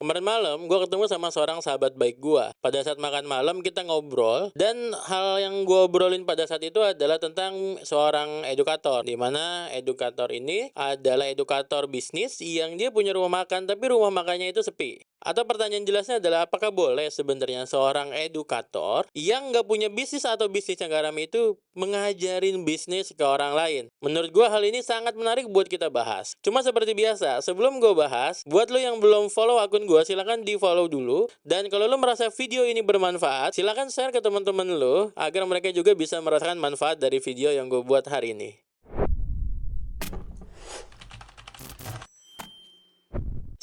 Kemarin malam, gue ketemu sama seorang sahabat baik gue. Pada saat makan malam, kita ngobrol, dan hal yang gue obrolin pada saat itu adalah tentang seorang edukator. Di mana edukator ini adalah edukator bisnis yang dia punya rumah makan, tapi rumah makannya itu sepi. Atau pertanyaan jelasnya adalah apakah boleh sebenarnya seorang edukator yang nggak punya bisnis atau bisnisnya garam itu mengajarin bisnis ke orang lain? Menurut gue hal ini sangat menarik buat kita bahas. Cuma seperti biasa, sebelum gue bahas, buat lo yang belum follow akun gue, silahkan di follow dulu. Dan kalau lo merasa video ini bermanfaat, silahkan share ke teman-teman lo agar mereka juga bisa merasakan manfaat dari video yang gue buat hari ini.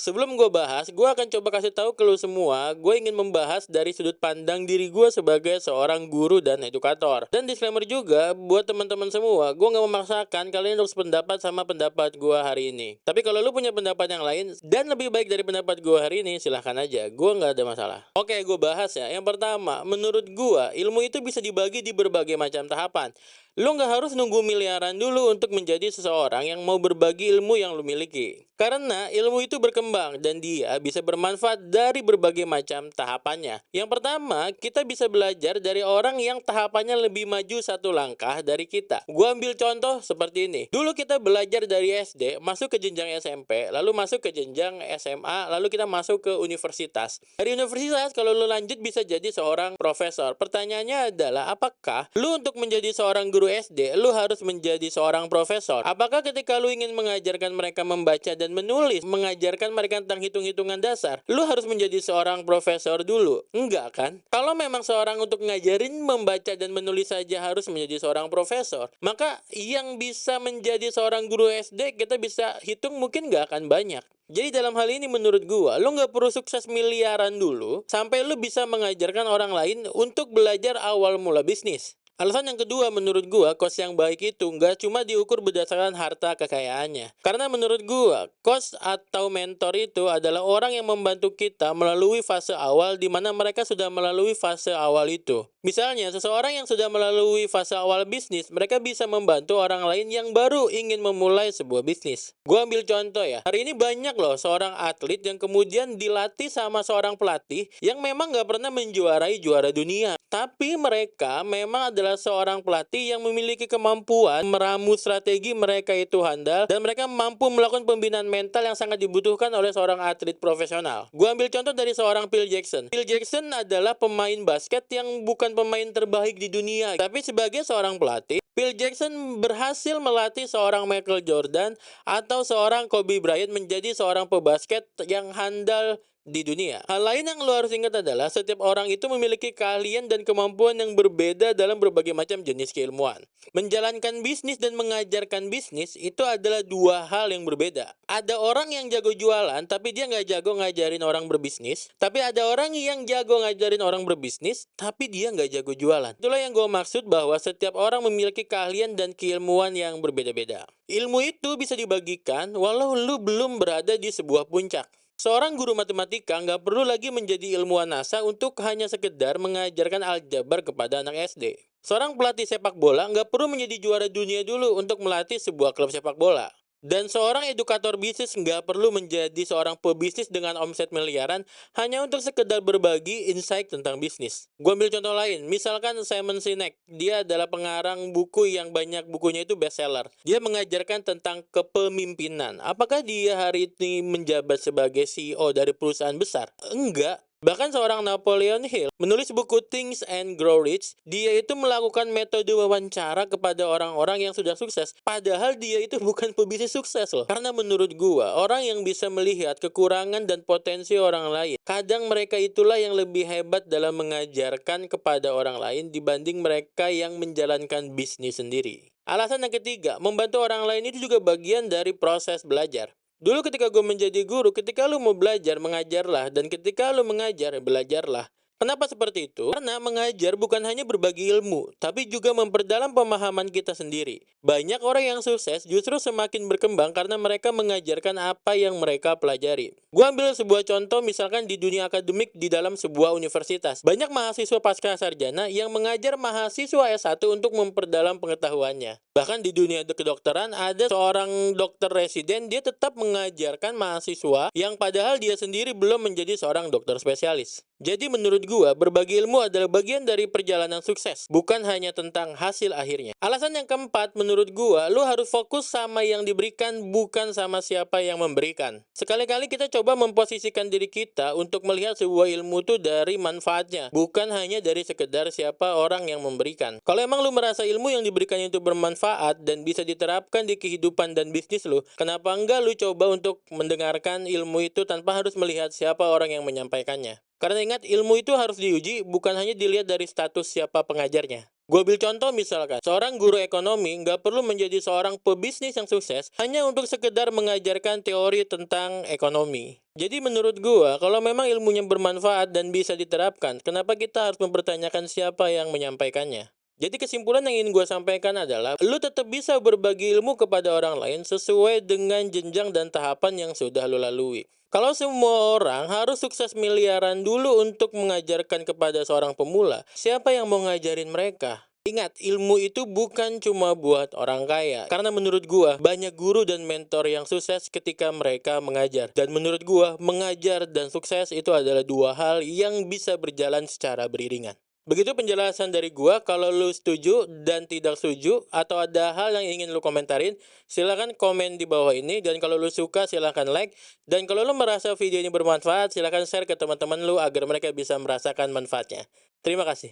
Sebelum gue bahas, gue akan coba kasih tahu ke lu semua, gue ingin membahas dari sudut pandang diri gue sebagai seorang guru dan edukator. Dan disclaimer juga, buat teman-teman semua, gue nggak memaksakan kalian harus pendapat sama pendapat gue hari ini. Tapi kalau lu punya pendapat yang lain, dan lebih baik dari pendapat gue hari ini, silahkan aja, gue nggak ada masalah. Oke, gue bahas ya. Yang pertama, menurut gue, ilmu itu bisa dibagi di berbagai macam tahapan. Lu nggak harus nunggu miliaran dulu untuk menjadi seseorang yang mau berbagi ilmu yang lu miliki. Karena ilmu itu berkembang dan dia bisa bermanfaat dari berbagai macam tahapannya. Yang pertama, kita bisa belajar dari orang yang tahapannya lebih maju satu langkah dari kita. Gua ambil contoh seperti ini. Dulu kita belajar dari SD, masuk ke jenjang SMP, lalu masuk ke jenjang SMA, lalu kita masuk ke universitas. Dari universitas, kalau lu lanjut bisa jadi seorang profesor. Pertanyaannya adalah, apakah lu untuk menjadi seorang guru SD, lu harus menjadi seorang profesor? Apakah ketika lu ingin mengajarkan mereka membaca dan menulis, mengajarkan mereka tentang hitung-hitungan dasar, lu harus menjadi seorang profesor dulu? Enggak kan? Kalau memang seorang untuk ngajarin membaca dan menulis saja harus menjadi seorang profesor, maka yang bisa menjadi seorang guru SD kita bisa hitung mungkin nggak akan banyak. Jadi dalam hal ini menurut gua, lu nggak perlu sukses miliaran dulu sampai lu bisa mengajarkan orang lain untuk belajar awal mula bisnis. Alasan yang kedua menurut gua, coach yang baik itu nggak cuma diukur berdasarkan harta kekayaannya. Karena menurut gua, coach atau mentor itu adalah orang yang membantu kita melalui fase awal di mana mereka sudah melalui fase awal itu. Misalnya, seseorang yang sudah melalui fase awal bisnis, mereka bisa membantu orang lain yang baru ingin memulai sebuah bisnis. Gua ambil contoh ya, hari ini banyak loh seorang atlet yang kemudian dilatih sama seorang pelatih yang memang nggak pernah menjuarai juara dunia. Tapi mereka memang adalah seorang pelatih yang memiliki kemampuan meramu strategi mereka itu handal dan mereka mampu melakukan pembinaan mental yang sangat dibutuhkan oleh seorang atlet profesional. Gua ambil contoh dari seorang Phil Jackson. Phil Jackson adalah pemain basket yang bukan pemain terbaik di dunia, tapi sebagai seorang pelatih, Phil Jackson berhasil melatih seorang Michael Jordan atau seorang Kobe Bryant menjadi seorang pebasket yang handal di dunia. Hal lain yang lo harus ingat adalah setiap orang itu memiliki keahlian dan kemampuan yang berbeda dalam berbagai macam jenis keilmuan. Menjalankan bisnis dan mengajarkan bisnis itu adalah dua hal yang berbeda. Ada orang yang jago jualan tapi dia nggak jago ngajarin orang berbisnis. Tapi ada orang yang jago ngajarin orang berbisnis tapi dia nggak jago jualan. Itulah yang gue maksud bahwa setiap orang memiliki keahlian dan keilmuan yang berbeda-beda. Ilmu itu bisa dibagikan walau lu belum berada di sebuah puncak. Seorang guru matematika nggak perlu lagi menjadi ilmuwan NASA untuk hanya sekedar mengajarkan aljabar kepada anak SD. Seorang pelatih sepak bola nggak perlu menjadi juara dunia dulu untuk melatih sebuah klub sepak bola. Dan seorang edukator bisnis nggak perlu menjadi seorang pebisnis dengan omset miliaran hanya untuk sekedar berbagi insight tentang bisnis. Gue ambil contoh lain, misalkan Simon Sinek. Dia adalah pengarang buku yang banyak bukunya itu bestseller. Dia mengajarkan tentang kepemimpinan. Apakah dia hari ini menjabat sebagai CEO dari perusahaan besar? Enggak. Bahkan seorang Napoleon Hill menulis buku Think and Grow Rich, dia itu melakukan metode wawancara kepada orang-orang yang sudah sukses. Padahal dia itu bukan pebisnis sukses loh. Karena menurut gua, orang yang bisa melihat kekurangan dan potensi orang lain, kadang mereka itulah yang lebih hebat dalam mengajarkan kepada orang lain dibanding mereka yang menjalankan bisnis sendiri. Alasan yang ketiga, membantu orang lain itu juga bagian dari proses belajar. Dulu ketika gue menjadi guru, ketika lu mau belajar, mengajarlah. Dan ketika lu mengajar, belajarlah. Kenapa seperti itu? Karena mengajar bukan hanya berbagi ilmu, tapi juga memperdalam pemahaman kita sendiri. Banyak orang yang sukses justru semakin berkembang karena mereka mengajarkan apa yang mereka pelajari. Gua ambil sebuah contoh misalkan di dunia akademik di dalam sebuah universitas. Banyak mahasiswa pasca sarjana yang mengajar mahasiswa S1 untuk memperdalam pengetahuannya. Bahkan di dunia kedokteran ada seorang dokter residen, dia tetap mengajarkan mahasiswa yang padahal dia sendiri belum menjadi seorang dokter spesialis. Jadi menurut gua, berbagi ilmu adalah bagian dari perjalanan sukses, bukan hanya tentang hasil akhirnya. Alasan yang keempat, menurut gua, lu harus fokus sama yang diberikan, bukan sama siapa yang memberikan. Sekali-kali kita coba memposisikan diri kita untuk melihat sebuah ilmu itu dari manfaatnya, bukan hanya dari sekedar siapa orang yang memberikan. Kalau emang lu merasa ilmu yang diberikan itu bermanfaat dan bisa diterapkan di kehidupan dan bisnis lu, kenapa enggak lu coba untuk mendengarkan ilmu itu tanpa harus melihat siapa orang yang menyampaikannya? Karena ingat, ilmu itu harus diuji, bukan hanya dilihat dari status siapa pengajarnya. Gue ambil contoh misalkan, seorang guru ekonomi nggak perlu menjadi seorang pebisnis yang sukses hanya untuk sekedar mengajarkan teori tentang ekonomi. Jadi menurut gue, kalau memang ilmunya bermanfaat dan bisa diterapkan, kenapa kita harus mempertanyakan siapa yang menyampaikannya? Jadi kesimpulan yang ingin gue sampaikan adalah, lu tetap bisa berbagi ilmu kepada orang lain sesuai dengan jenjang dan tahapan yang sudah lu lalui. Kalau semua orang harus sukses miliaran dulu untuk mengajarkan kepada seorang pemula, siapa yang mau ngajarin mereka? Ingat, ilmu itu bukan cuma buat orang kaya. Karena menurut gua, banyak guru dan mentor yang sukses ketika mereka mengajar. Dan menurut gua, mengajar dan sukses itu adalah dua hal yang bisa berjalan secara beriringan. Begitu penjelasan dari gua. Kalau lu setuju dan tidak setuju atau ada hal yang ingin lu komentarin, silakan komen di bawah ini. Dan kalau lu suka, silakan like. Dan kalau lu merasa video ini bermanfaat, silakan share ke teman-teman lu agar mereka bisa merasakan manfaatnya. Terima kasih.